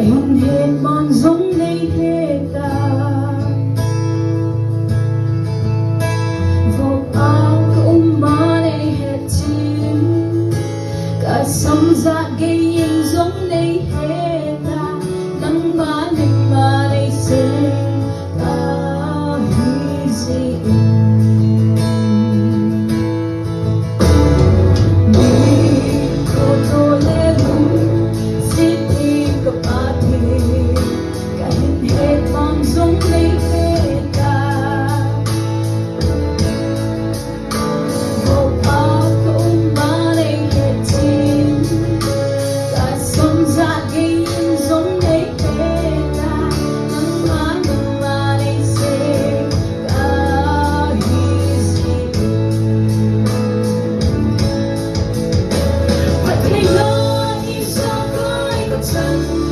hình hết mòn giống này hết ta vô áo cũng mà này hết chim cả sông ra gây hình giống này hết ta nắng mà này sẽ ta hy sinh sun